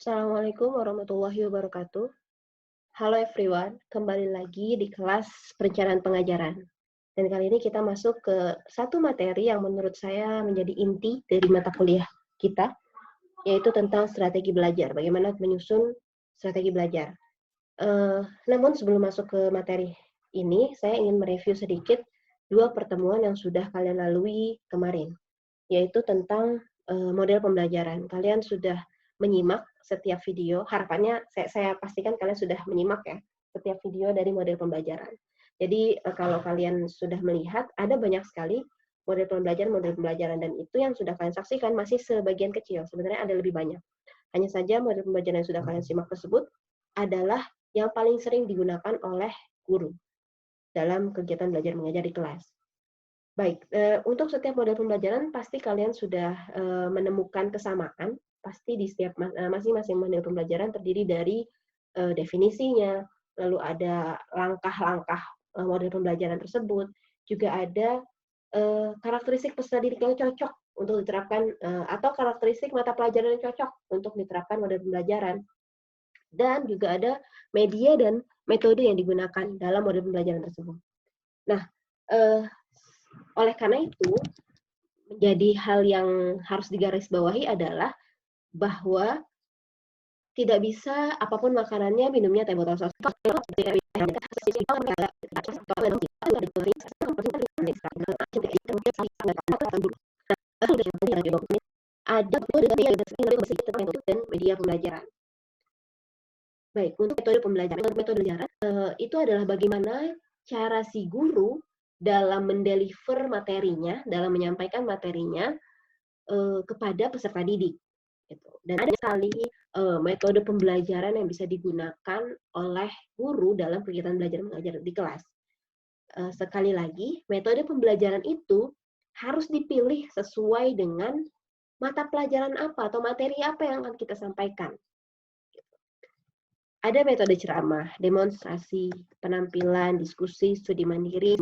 Assalamualaikum warahmatullahi wabarakatuh. Halo everyone, kembali lagi di kelas perencanaan pengajaran. Dan kali ini kita masuk ke satu materi yang menurut saya menjadi inti dari mata kuliah kita, yaitu tentang strategi belajar, bagaimana menyusun strategi belajar. Namun sebelum masuk ke materi ini, saya ingin mereview sedikit dua pertemuan yang sudah kalian lalui kemarin, yaitu tentang model pembelajaran. Kalian sudah menyimak setiap video, harapannya saya pastikan kalian sudah menyimak ya, setiap video dari model pembelajaran. Jadi kalau kalian sudah melihat, ada banyak sekali model pembelajaran, dan itu yang sudah kalian saksikan masih sebagian kecil, sebenarnya ada lebih banyak. Hanya saja model pembelajaran yang sudah kalian simak tersebut adalah yang paling sering digunakan oleh guru dalam kegiatan belajar mengajar di kelas. Baik, untuk setiap model pembelajaran pasti kalian sudah menemukan kesamaan, pasti di setiap masing-masing model pembelajaran terdiri dari definisinya, lalu ada langkah-langkah model pembelajaran tersebut, juga ada karakteristik peserta didik yang cocok untuk diterapkan, atau karakteristik mata pelajaran yang cocok untuk diterapkan model pembelajaran, dan juga ada media dan metode yang digunakan dalam model pembelajaran tersebut. Nah, oleh karena itu, menjadi hal yang harus digarisbawahi adalah bahwa tidak bisa apapun makanannya, minumnya teh botol sos. Ada dan media pembelajaran. Baik, untuk metode pembelajaran, itu adalah bagaimana cara si guru dalam mendeliver materinya, dalam menyampaikan materinya kepada peserta didik. Gitu. Dan ada sekali metode pembelajaran yang bisa digunakan oleh guru dalam kegiatan belajar mengajar di kelas. Sekali lagi, metode pembelajaran itu harus dipilih sesuai dengan mata pelajaran apa atau materi apa yang akan kita sampaikan. Ada metode ceramah, demonstrasi, penampilan, diskusi, studi mandiri,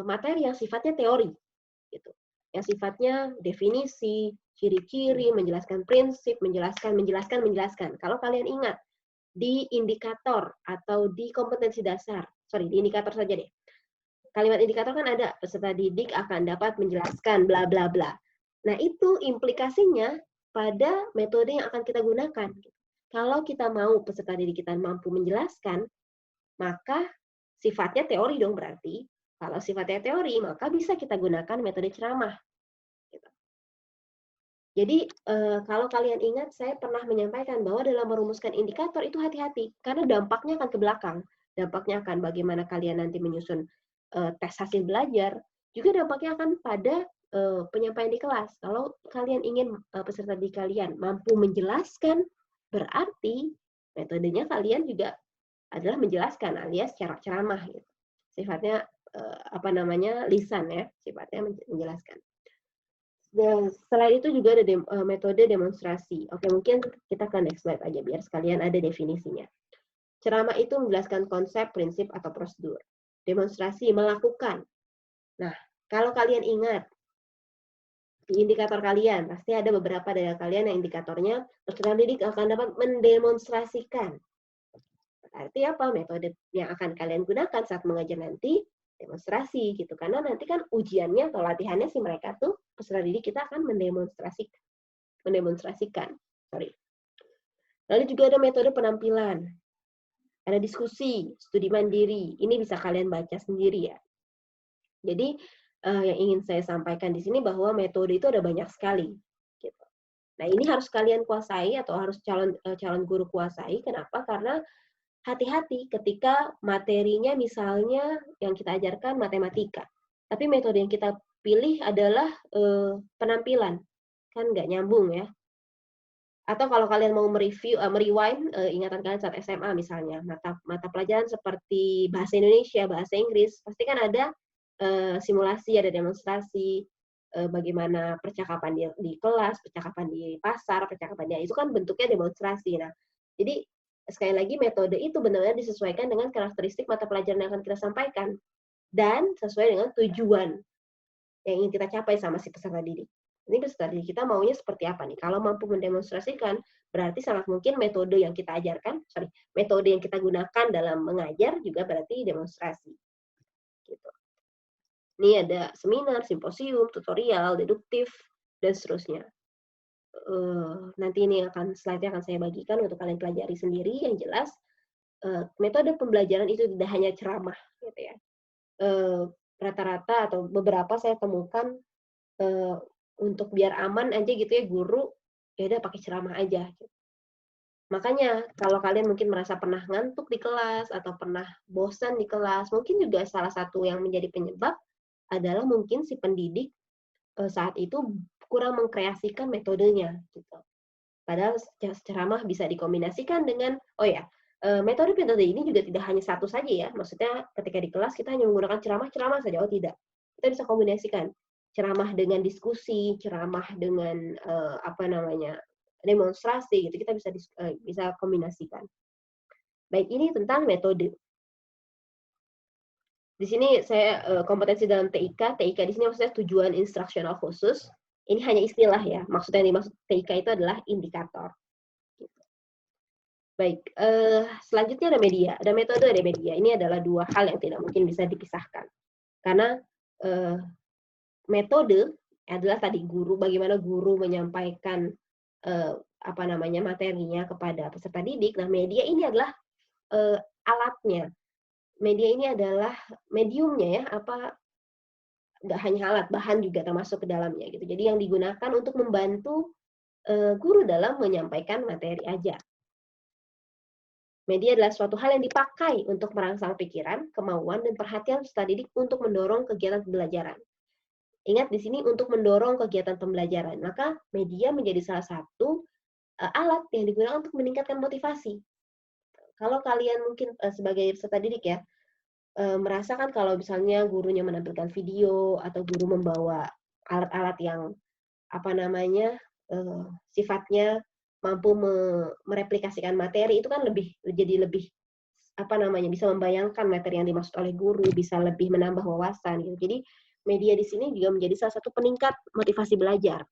materi yang sifatnya teori, gitu. Yang sifatnya definisi, ciri-ciri, menjelaskan prinsip, menjelaskan. Kalau kalian ingat, di indikator atau di kompetensi dasar, di indikator saja deh. Kalimat indikator kan ada, peserta didik akan dapat menjelaskan bla bla bla. Nah, itu implikasinya pada metode yang akan kita gunakan. Kalau kita mau peserta didik kita mampu menjelaskan, maka sifatnya teori dong berarti. Kalau sifatnya teori, maka bisa kita gunakan metode ceramah. Jadi, kalau kalian ingat, saya pernah menyampaikan bahwa dalam merumuskan indikator itu hati-hati, karena dampaknya akan ke belakang. Dampaknya akan bagaimana kalian nanti menyusun tes hasil belajar, juga dampaknya akan pada penyampaian di kelas. Kalau kalian ingin peserta didik kalian mampu menjelaskan, berarti metodenya kalian juga adalah menjelaskan alias ceramah gitu. Sifatnya lisan ya, sifatnya menjelaskan. Dan selain itu juga ada metode demonstrasi. Oke, mungkin kita ke next slide aja biar sekalian ada definisinya. Ceramah itu menjelaskan konsep, prinsip, atau prosedur. Demonstrasi melakukan. Nah, kalau kalian ingat, di indikator kalian, pasti ada beberapa dari kalian yang indikatornya peserta didik akan dapat mendemonstrasikan. Berarti apa? Metode yang akan kalian gunakan saat mengajar nanti, demonstrasi gitu. Karena nanti kan ujiannya atau latihannya si mereka tuh, peserta didik kita akan mendemonstrasikan. Lalu juga ada metode penampilan. Ada diskusi, studi mandiri. Ini bisa kalian baca sendiri ya. Jadi yang ingin saya sampaikan di sini bahwa metode itu ada banyak sekali. Gitu. Nah, ini harus kalian kuasai atau harus calon guru kuasai. Kenapa? Karena hati-hati ketika materinya misalnya yang kita ajarkan matematika, tapi metode yang kita pilih adalah penampilan, kan nggak nyambung ya. Atau kalau kalian mau merewind ingatan kalian saat SMA misalnya, mata pelajaran seperti bahasa Indonesia, bahasa Inggris, pasti kan ada simulasi, ada demonstrasi, bagaimana percakapan di kelas, percakapan di pasar, percakapan itu kan bentuknya demonstrasi. Nah, jadi sekali lagi metode itu benar-benar disesuaikan dengan karakteristik mata pelajaran yang akan kita sampaikan dan sesuai dengan tujuan yang ingin kita capai sama si peserta didik. Ini peserta didik kita maunya seperti apa nih? Kalau mampu mendemonstrasikan, berarti sangat mungkin metode yang kita ajarkan, metode yang kita gunakan dalam mengajar juga berarti demonstrasi. Gitu. Ini ada seminar, simposium, tutorial, deduktif, dan seterusnya. Nanti ini slide-nya akan saya bagikan untuk kalian pelajari sendiri. Yang jelas, metode pembelajaran itu tidak hanya ceramah, gitu ya. Rata-rata atau beberapa saya temukan untuk biar aman aja gitu ya, guru ya udah pakai ceramah aja. Gitu. Makanya kalau kalian mungkin merasa pernah ngantuk di kelas atau pernah bosan di kelas, mungkin juga salah satu yang menjadi penyebab adalah mungkin si pendidik saat itu kurang mengkreasikan metodenya gitu. Padahal ceramah bisa dikombinasikan dengan metode ini juga tidak hanya satu saja ya. Maksudnya ketika di kelas kita hanya menggunakan ceramah saja. Oh tidak. Kita bisa kombinasikan ceramah dengan diskusi, ceramah dengan demonstrasi gitu. Kita bisa kombinasikan. Baik, ini tentang metode. Di sini saya kompetensi dalam TIK. TIK di sini maksudnya tujuan instruksional khusus. Ini hanya istilah ya. Maksudnya yang dimaksud TIK itu adalah indikator. Baik, selanjutnya ada media. Ada metode, ada media. Ini adalah dua hal yang tidak mungkin bisa dipisahkan. Karena metode adalah tadi bagaimana guru menyampaikan materinya kepada peserta didik. Nah, media ini adalah alatnya. Media ini adalah mediumnya ya, nggak hanya alat, bahan juga termasuk ke dalamnya gitu. Jadi yang digunakan untuk membantu guru dalam menyampaikan materi ajar. Media adalah suatu hal yang dipakai untuk merangsang pikiran, kemauan, dan perhatian peserta didik untuk mendorong kegiatan pembelajaran. Ingat di sini untuk mendorong kegiatan pembelajaran, maka media menjadi salah satu alat yang digunakan untuk meningkatkan motivasi. Kalau kalian mungkin sebagai peserta didik ya, merasakan kalau misalnya gurunya menampilkan video atau guru membawa alat-alat yang sifatnya mampu mereplikasikan materi, itu kan jadi lebih bisa membayangkan materi yang dimaksud oleh guru, bisa lebih menambah wawasan gitu. Jadi media di sini juga menjadi salah satu peningkat motivasi belajar.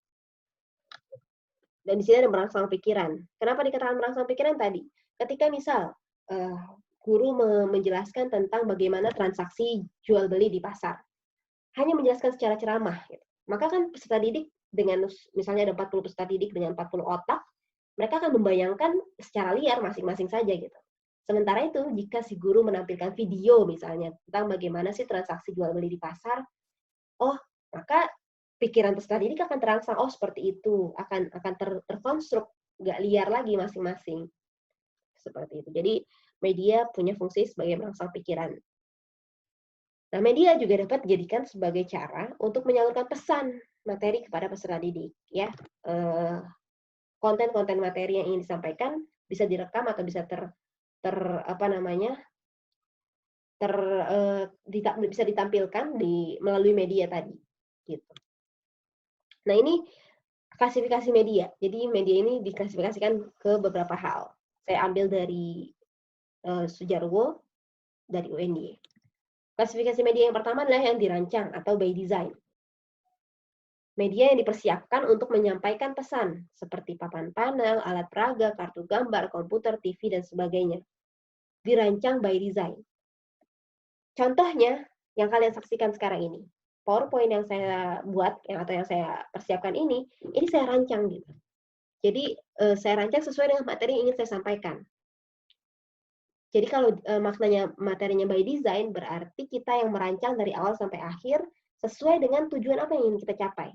Dan di sini ada merangsang pikiran. Kenapa dikatakan merangsang pikiran tadi? Ketika misal guru menjelaskan tentang bagaimana transaksi jual beli di pasar, hanya menjelaskan secara ceramah, gitu. Maka kan peserta didik dengan misalnya ada 40 peserta didik dengan 40 otak, mereka akan membayangkan secara liar masing-masing saja gitu. Sementara itu, jika si guru menampilkan video misalnya tentang bagaimana sih transaksi jual beli di pasar, maka pikiran peserta didik akan terangsang, seperti itu, akan terkonstruk, nggak liar lagi masing-masing. Seperti itu. Jadi media punya fungsi sebagai merangsang pikiran. Nah, media juga dapat dijadikan sebagai cara untuk menyalurkan pesan materi kepada peserta didik, ya. Konten-konten materi yang ingin disampaikan bisa direkam atau bisa bisa ditampilkan melalui media tadi, gitu. Nah, ini klasifikasi media. Jadi media ini diklasifikasikan ke beberapa hal. Saya ambil dari Sujarwo dari UNY. Klasifikasi media yang pertama adalah yang dirancang atau by design. Media yang dipersiapkan untuk menyampaikan pesan, seperti papan panel, alat peraga, kartu gambar, komputer, TV, dan sebagainya. Dirancang by design. Contohnya, yang kalian saksikan sekarang ini. PowerPoint yang saya buat, atau yang saya persiapkan ini saya rancang gitu. Jadi, saya rancang sesuai dengan materi yang ingin saya sampaikan. Jadi kalau maknanya materinya by design, berarti kita yang merancang dari awal sampai akhir sesuai dengan tujuan apa yang ingin kita capai.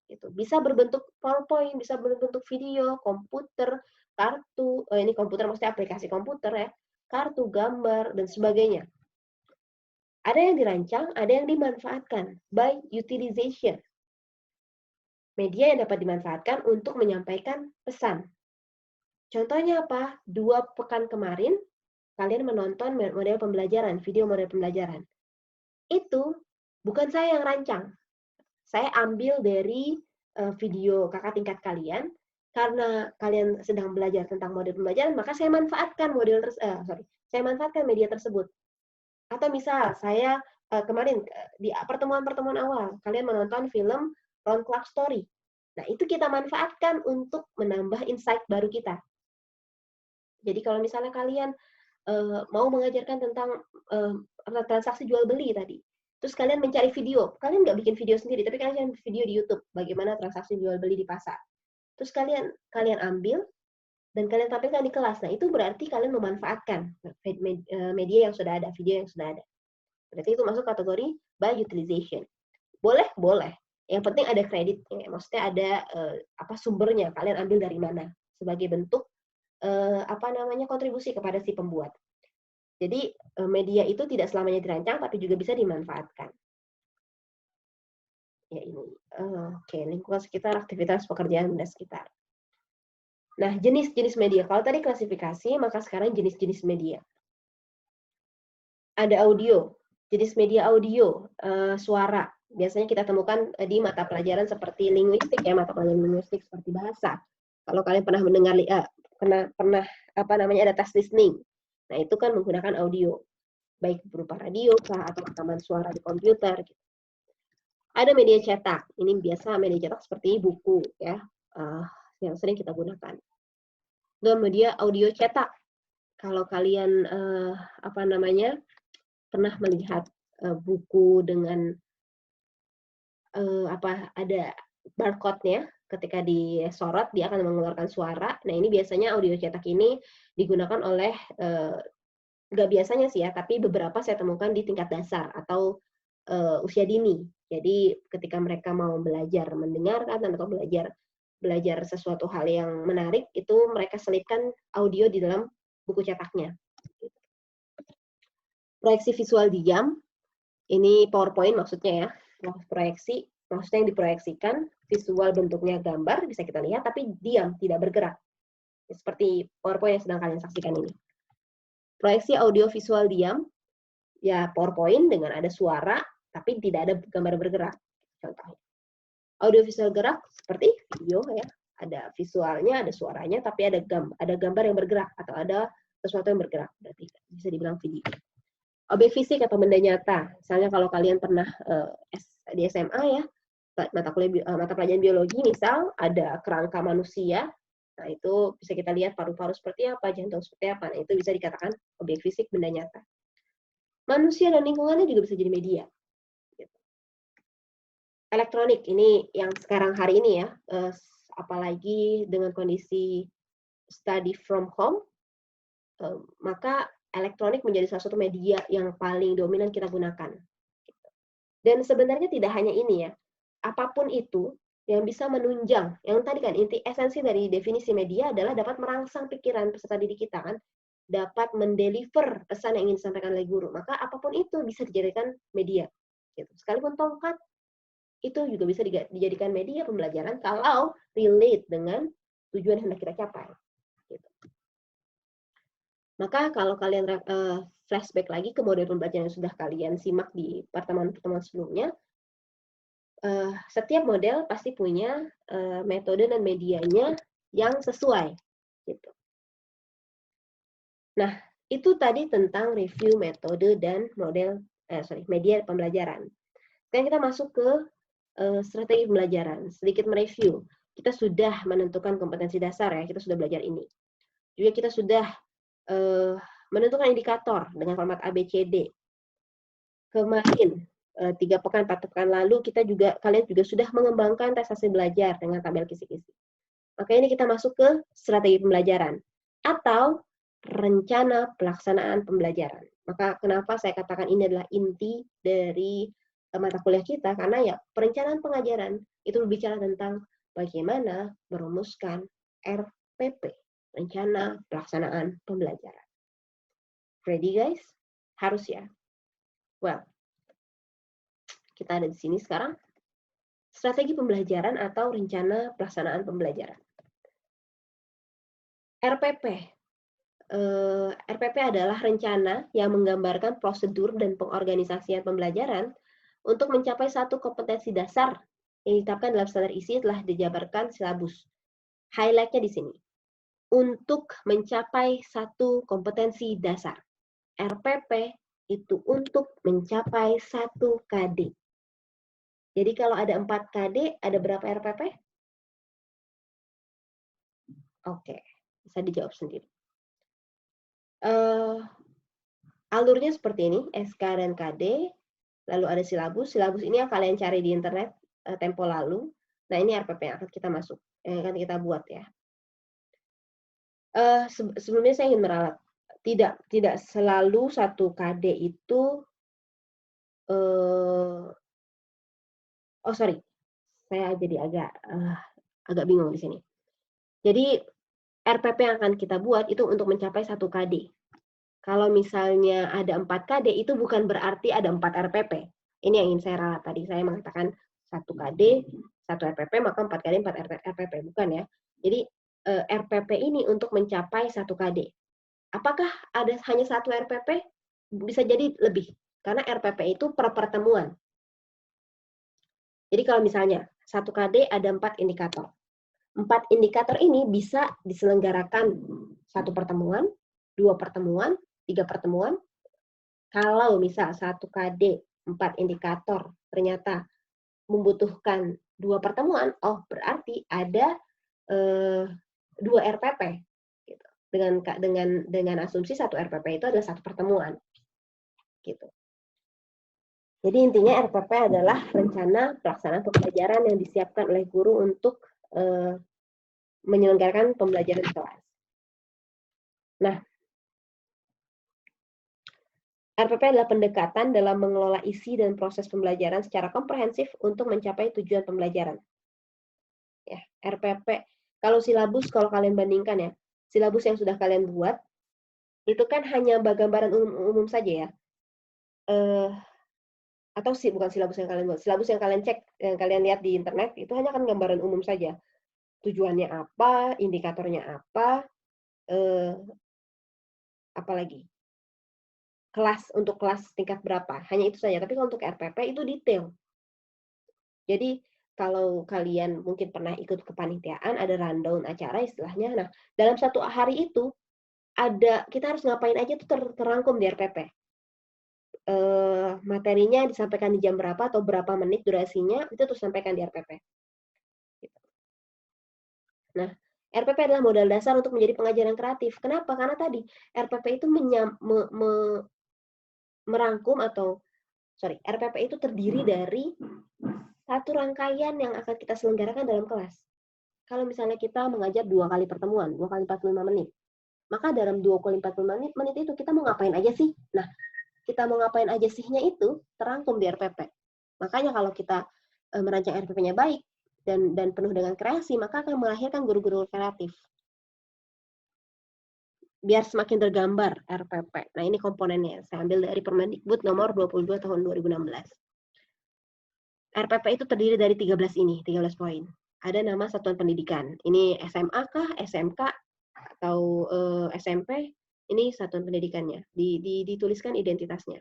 Gitu. Bisa berbentuk PowerPoint, bisa berbentuk video, komputer, kartu, ini komputer maksudnya aplikasi komputer ya, kartu, gambar, dan sebagainya. Ada yang dirancang, ada yang dimanfaatkan by utilization. Media yang dapat dimanfaatkan untuk menyampaikan pesan. Contohnya apa? 2 pekan kemarin, kalian menonton model pembelajaran, video model pembelajaran. Itu bukan saya yang rancang. Saya ambil dari video kakak tingkat kalian, karena kalian sedang belajar tentang model pembelajaran, maka saya manfaatkan media tersebut. Atau misal, saya kemarin di pertemuan-pertemuan awal, kalian menonton film Ron Clark Story. Nah, itu kita manfaatkan untuk menambah insight baru kita. Jadi kalau misalnya kalian mau mengajarkan tentang transaksi jual beli tadi, terus kalian mencari video, kalian nggak bikin video sendiri, tapi kalian cari video di YouTube bagaimana transaksi jual beli di pasar. Terus kalian ambil dan kalian tampilkan di kelas. Nah, itu berarti kalian memanfaatkan media yang sudah ada, video yang sudah ada. Berarti itu masuk kategori by utilization. Boleh, boleh. Yang penting ada kreditnya, maksudnya ada sumbernya, kalian ambil dari mana sebagai bentuk kontribusi kepada si pembuat. Jadi media itu tidak selamanya dirancang, tapi juga bisa dimanfaatkan. Ya ini, oke, lingkungan sekitar, aktivitas pekerjaan benda sekitar. Nah, jenis-jenis media. Kalau tadi klasifikasi, maka sekarang jenis-jenis media. Ada audio, jenis media audio, suara. Biasanya kita temukan di mata pelajaran seperti linguistik ya, mata pelajaran linguistik seperti bahasa. Kalau kalian pernah mendengar pernah ada tes listening. Nah, itu kan menggunakan audio, baik berupa radio atau rekaman suara di komputer. Ada media cetak. Ini biasa media cetak seperti buku ya, yang sering kita gunakan. Dan media audio cetak. Kalau kalian pernah melihat buku dengan ada barcode-nya, ketika disorot dia akan mengeluarkan suara. Nah, ini biasanya audio cetak ini digunakan oleh nggak biasanya sih ya, tapi beberapa saya temukan di tingkat dasar atau usia dini. Jadi ketika mereka mau belajar mendengarkan atau belajar sesuatu hal yang menarik, itu mereka selipkan audio di dalam buku cetaknya. Proyeksi visual diam, ini PowerPoint maksudnya ya, proyeksi, maksudnya yang diproyeksikan, visual bentuknya gambar, bisa kita lihat, tapi diam, tidak bergerak. Seperti PowerPoint yang sedang kalian saksikan ini. Proyeksi audio visual diam, ya PowerPoint dengan ada suara, tapi tidak ada gambar bergerak. Contohnya. Audio visual gerak, seperti video ya, ada visualnya, ada suaranya, tapi ada gambar yang bergerak, atau ada sesuatu yang bergerak, berarti bisa dibilang video. Objek fisik atau benda nyata. Misalnya kalau kalian pernah di SMA ya, mata pelajaran biologi misal ada kerangka manusia. Nah, itu bisa kita lihat paru-paru seperti apa, jantung seperti apa. Nah, itu bisa dikatakan objek fisik benda nyata. Manusia dan lingkungannya juga bisa jadi media. Elektronik ini yang sekarang hari ini ya, apalagi dengan kondisi study from home, maka elektronik menjadi salah satu media yang paling dominan kita gunakan. Dan sebenarnya tidak hanya ini ya, apapun itu yang bisa menunjang, yang tadi kan esensi dari definisi media adalah dapat merangsang pikiran peserta didik kita kan, dapat mendeliver pesan yang ingin disampaikan oleh guru, maka apapun itu bisa dijadikan media. Sekalipun tongkat, itu juga bisa dijadikan media pembelajaran kalau relate dengan tujuan yang hendak kita capai. Maka kalau kalian flashback lagi ke model pembelajaran yang sudah kalian simak di pertemuan-pertemuan sebelumnya, setiap model pasti punya metode dan medianya yang sesuai. Gitu. Nah, itu tadi tentang review metode dan media pembelajaran. Sekarang kita masuk ke strategi pembelajaran. Sedikit mereview. Kita sudah menentukan kompetensi dasar ya, kita sudah belajar ini. Juga kita sudah menentukan indikator dengan format ABCD. Kemarin 3 pekan, 4 pekan lalu kalian juga sudah mengembangkan tes hasil belajar dengan tabel kisi-kisi. Maka ini kita masuk ke strategi pembelajaran atau rencana pelaksanaan pembelajaran. Maka kenapa saya katakan ini adalah inti dari mata kuliah kita, karena ya perencanaan pengajaran itu berbicara tentang bagaimana merumuskan RPP. Rencana pelaksanaan pembelajaran. Ready guys? Harus ya. Well, kita ada di sini sekarang. Strategi pembelajaran atau rencana pelaksanaan pembelajaran. RPP. RPP adalah rencana yang menggambarkan prosedur dan pengorganisasian pembelajaran untuk mencapai satu kompetensi dasar yang ditetapkan dalam standar isi telah dijabarkan silabus. Highlight-nya di sini. Untuk mencapai satu kompetensi dasar. RPP itu untuk mencapai 1 KD. Jadi kalau ada 4 KD, ada berapa RPP? Oke, bisa dijawab sendiri. Alurnya seperti ini, SK dan KD, lalu ada silabus. Silabus ini yang kalian cari di internet tempo lalu. Nah, ini RPP yang akan kita akan kita buat ya. Sebelumnya saya ingin meralat, tidak selalu 1 KD itu sorry, saya jadi agak bingung di sini. Jadi RPP yang akan kita buat itu untuk mencapai 1 KD. Kalau misalnya ada 4 KD itu bukan berarti ada 4 RPP. Ini yang ingin saya ralat tadi. Saya mengatakan 1 KD, 1 RPP, maka 4 KD, 4 RPP. Bukan ya. Jadi RPP ini untuk mencapai 1 KD. Apakah ada hanya 1 RPP? Bisa jadi lebih. Karena RPP itu per pertemuan. Jadi kalau misalnya 1 KD ada 4 indikator. 4 indikator ini bisa diselenggarakan 1 pertemuan, 2 pertemuan, 3 pertemuan. Kalau misal 1 KD, 4 indikator ternyata membutuhkan 2 pertemuan, oh berarti ada 2 RPP. Gitu. Dengan asumsi 1 RPP itu adalah 1 pertemuan. Gitu. Jadi intinya RPP adalah rencana pelaksanaan pembelajaran yang disiapkan oleh guru untuk menyelenggarakan pembelajaran di kelas. Nah, RPP adalah pendekatan dalam mengelola isi dan proses pembelajaran secara komprehensif untuk mencapai tujuan pembelajaran. Ya, RPP, kalau silabus, kalau kalian bandingkan ya, silabus yang sudah kalian buat, itu kan hanya gambaran umum saja ya. Atau bukan silabus yang kalian buat, silabus yang kalian cek, yang kalian lihat di internet, itu hanya kan gambaran umum saja. Tujuannya apa, indikatornya apa, apalagi untuk kelas tingkat berapa, hanya itu saja. Tapi kalau untuk RPP itu detail. Jadi kalau kalian mungkin pernah ikut kepanitiaan, ada rundown acara istilahnya. Nah, dalam 1 hari itu kita harus ngapain aja itu terangkum di RPP. Materinya disampaikan di jam berapa atau berapa menit durasinya itu terus sampaikan di RPP. Nah, RPP adalah modal dasar untuk menjadi pengajar yang kreatif. Kenapa? Karena tadi RPP itu merangkum RPP itu terdiri dari satu rangkaian yang akan kita selenggarakan dalam kelas. Kalau misalnya kita mengajar 2 kali pertemuan, 2 kali 45 menit, maka dalam 2 kali 45 menit itu kita mau ngapain aja sih? Nah, kita mau ngapain aja sihnya itu terangkum di RPP. Makanya kalau kita merancang RPP-nya baik dan penuh dengan kreasi, maka akan melahirkan guru-guru kreatif. Biar semakin tergambar RPP. Nah, ini komponennya. Saya ambil dari Permendikbud nomor 22 tahun 2016. RPP itu terdiri dari 13 poin. Ada nama satuan pendidikan. Ini SMA kah, SMK, atau SMP? Ini satuan pendidikannya. Dituliskan identitasnya.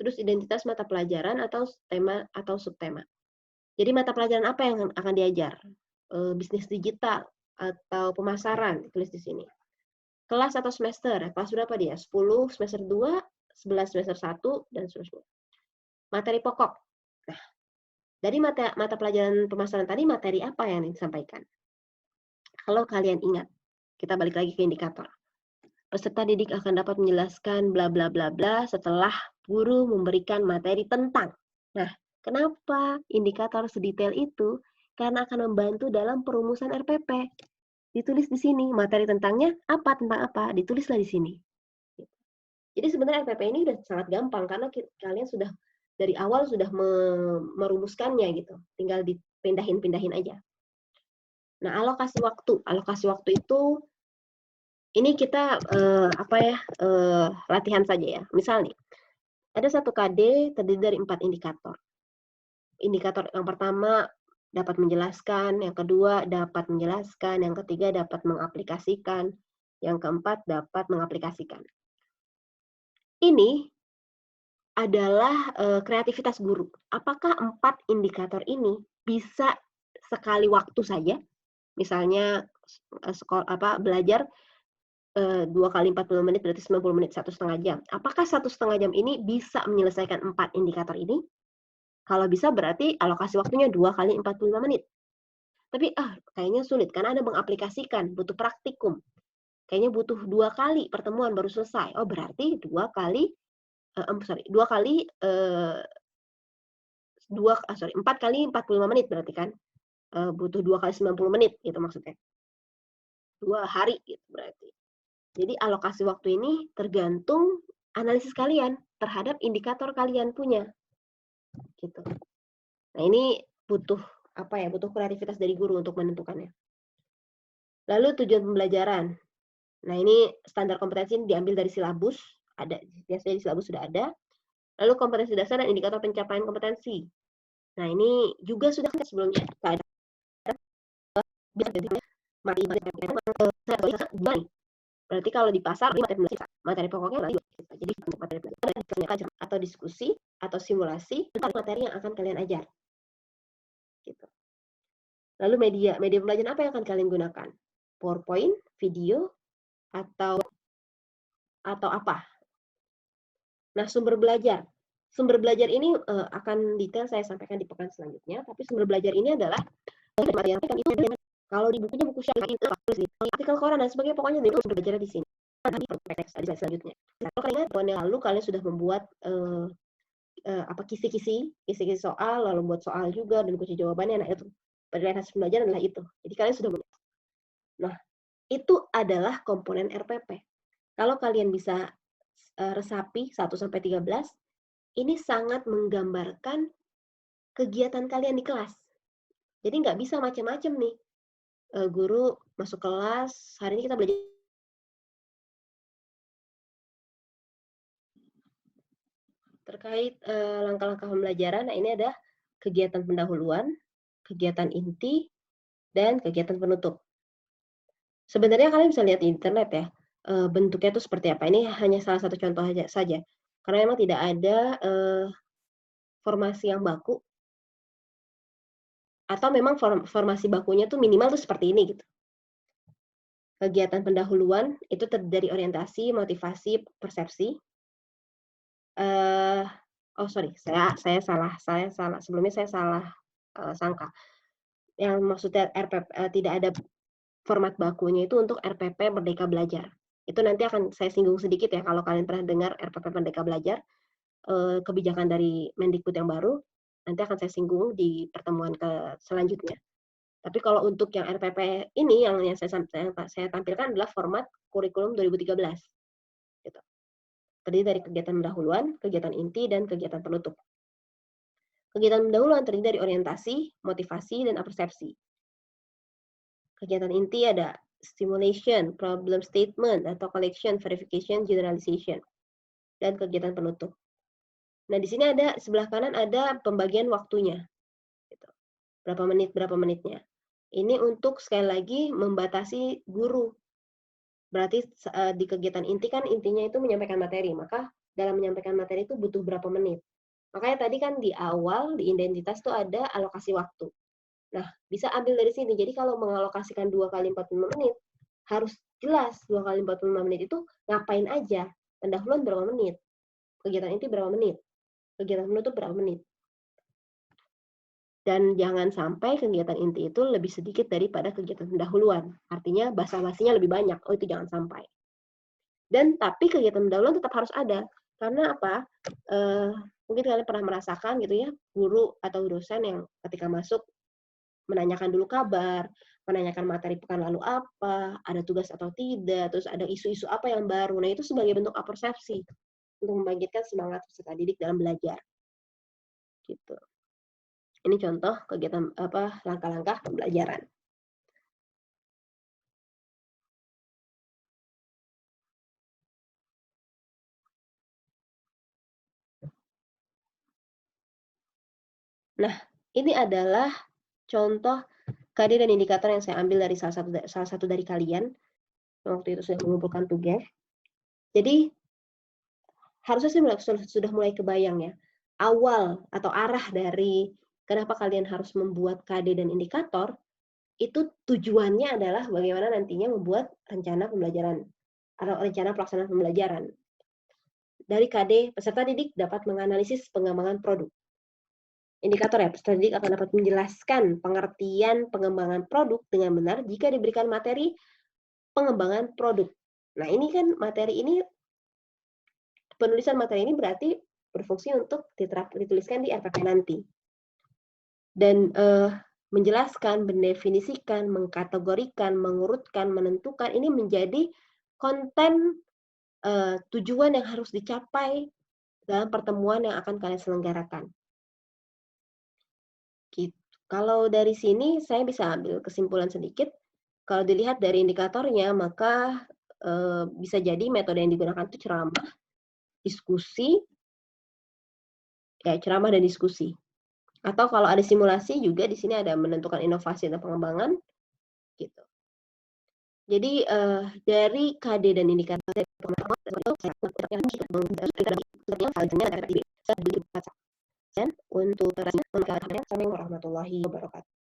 Terus identitas mata pelajaran atau tema atau subtema. Jadi mata pelajaran apa yang akan diajar? Bisnis digital atau pemasaran, ditulis di sini. Kelas atau semester, kelas berapa dia? 10 semester 2, 11 semester 1, dan seterusnya. Materi pokok. Nah, dari mata pelajaran pemasaran tadi, materi apa yang disampaikan? Kalau kalian ingat, kita balik lagi ke indikator. Peserta didik akan dapat menjelaskan bla bla bla bla setelah guru memberikan materi tentang. Nah, kenapa indikator sedetail itu? Karena akan membantu dalam perumusan RPP. Ditulis di sini, materi tentang apa, ditulislah di sini. Jadi sebenarnya RPP ini udah sangat gampang, karena kalian sudah dari awal sudah merumuskannya gitu. Tinggal dipindahin aja. Nah, alokasi waktu itu ini kita latihan saja ya. Misalnya ada 1 KD terdiri dari 4 indikator. Indikator yang pertama dapat menjelaskan, yang kedua dapat menjelaskan, yang ketiga dapat mengaplikasikan, yang keempat dapat mengaplikasikan. Ini adalah kreativitas guru. Apakah 4 indikator ini bisa sekali waktu saja? Misalnya belajar 2 kali 40 menit berarti 90 menit, 1,5 jam. Apakah 1,5 jam ini bisa menyelesaikan 4 indikator ini? Kalau bisa berarti alokasi waktunya 2 kali 45 menit. Tapi, kayaknya sulit karena Anda mengaplikasikan, butuh praktikum. Kayaknya butuh 2 kali pertemuan baru selesai. Oh, berarti 2 kali, 2 kali, 4 kali 45 menit berarti kan? Butuh 2 kali 90 menit gitu maksudnya. 2 hari gitu berarti. Jadi alokasi waktu ini tergantung analisis kalian terhadap indikator kalian punya, gitu. Nah ini butuh butuh kreativitas dari guru untuk menentukannya. Lalu tujuan pembelajaran. Nah ini standar kompetensi ini diambil dari silabus, ada biasanya di silabus sudah ada. Lalu kompetensi dasar dan indikator pencapaian kompetensi. Nah ini juga sudah sebelumnya ada berarti kalau di pasar materi pokoknya adalah jadi materi pelajaran atau diskusi atau simulasi materi yang akan kalian ajar. Gitu. Lalu media pembelajaran apa yang akan kalian gunakan? PowerPoint, video, atau apa? Nah, sumber belajar. Sumber belajar ini akan detail saya sampaikan di pekan selanjutnya, tapi sumber belajar ini adalah materi yang itu kalau di bukunya buku syarah itu artikel koran dan sebagainya, pokoknya itu sumber belajar di sini. Nanti di selanjutnya. Kalau kalian tahun yang lalu kalian sudah membuat kisi-kisi soal, lalu buat soal juga dan kunci jawabannya. Nah, itu penilaian hasil pembelajaran adalah itu. Jadi kalian sudah punya. Nah, itu adalah komponen RPP. Kalau kalian bisa resapi 1 sampai 13, ini sangat menggambarkan kegiatan kalian di kelas. Jadi nggak bisa macam-macam nih. Guru masuk kelas, hari ini kita belajar terkait langkah-langkah pembelajaran. Nah, ini ada kegiatan pendahuluan, kegiatan inti, dan kegiatan penutup. Sebenarnya kalian bisa lihat di internet ya, bentuknya itu seperti apa. Ini hanya salah satu contoh saja. Karena memang tidak ada formasi yang baku, atau memang formasi bakunya tuh minimal tuh seperti ini gitu. Kegiatan pendahuluan itu terdiri dari orientasi, motivasi, persepsi. Saya salah. Sebelumnya saya salah sangka. Yang maksudnya RPP tidak ada format bakunya itu untuk RPP Merdeka Belajar. Itu nanti akan saya singgung sedikit ya kalau kalian pernah dengar RPP Merdeka Belajar, kebijakan dari Mendikbud yang baru, nanti akan saya singgung di pertemuan selanjutnya. Tapi kalau untuk yang RPP ini yang saya tampilkan adalah format kurikulum 2013. Gitu. Terdiri dari kegiatan pendahuluan, kegiatan inti, dan kegiatan penutup. Kegiatan pendahuluan terdiri dari orientasi, motivasi, dan persepsi. Kegiatan inti ada stimulation, problem statement, atau collection, verification, generalization. Dan kegiatan penutup. Nah, di sini ada sebelah kanan ada pembagian waktunya. Gitu. Berapa menitnya. Ini untuk sekali lagi membatasi guru. Berarti di kegiatan inti kan intinya itu menyampaikan materi, maka dalam menyampaikan materi itu butuh berapa menit. Makanya tadi kan di awal di identitas tuh ada alokasi waktu. Nah, bisa ambil dari sini. Jadi kalau mengalokasikan 2 kali 45 menit, harus jelas 2 kali 45 menit itu ngapain aja. Pendahuluan berapa menit, kegiatan inti berapa menit, kegiatan penutup berapa menit. Dan jangan sampai kegiatan inti itu lebih sedikit daripada kegiatan pendahuluan. Artinya basa-basinya lebih banyak. Oh, itu jangan sampai. Dan tapi kegiatan pendahuluan tetap harus ada. Karena apa? Mungkin kalian pernah merasakan gitu ya, guru atau dosen yang ketika masuk menanyakan dulu kabar, menanyakan materi pekan lalu apa, ada tugas atau tidak, terus ada isu-isu apa yang baru. Nah, itu sebagai bentuk persepsi untuk membangkitkan semangat peserta didik dalam belajar. Gitu. Ini contoh kegiatan langkah-langkah pembelajaran. Nah, ini adalah contoh KD dan indikator yang saya ambil dari salah satu dari kalian waktu itu sudah mengumpulkan tugas. Jadi harusnya sudah mulai kebayang ya awal atau arah dari kenapa kalian harus membuat KD dan indikator itu tujuannya adalah bagaimana nantinya membuat rencana pembelajaran atau rencana pelaksanaan pembelajaran. Dari KD, peserta didik dapat menganalisis pengembangan produk. Indikator ya, peserta didik akan dapat menjelaskan pengertian pengembangan produk dengan benar jika diberikan materi pengembangan produk. Nah, ini kan penulisan materi ini berarti berfungsi untuk dituliskan di RPP nanti. Dan menjelaskan, mendefinisikan, mengkategorikan, mengurutkan, menentukan, ini menjadi konten tujuan yang harus dicapai dalam pertemuan yang akan kalian selenggarakan. Gitu. Kalau dari sini saya bisa ambil kesimpulan sedikit. Kalau dilihat dari indikatornya, maka bisa jadi metode yang digunakan itu ceramah, diskusi, ya ceramah dan diskusi. Atau kalau ada simulasi juga di sini ada menentukan inovasi dan pengembangan, gitu. Jadi dari KD dan indikator untuk Assalamualaikum warahmatullahi wabarakatuh.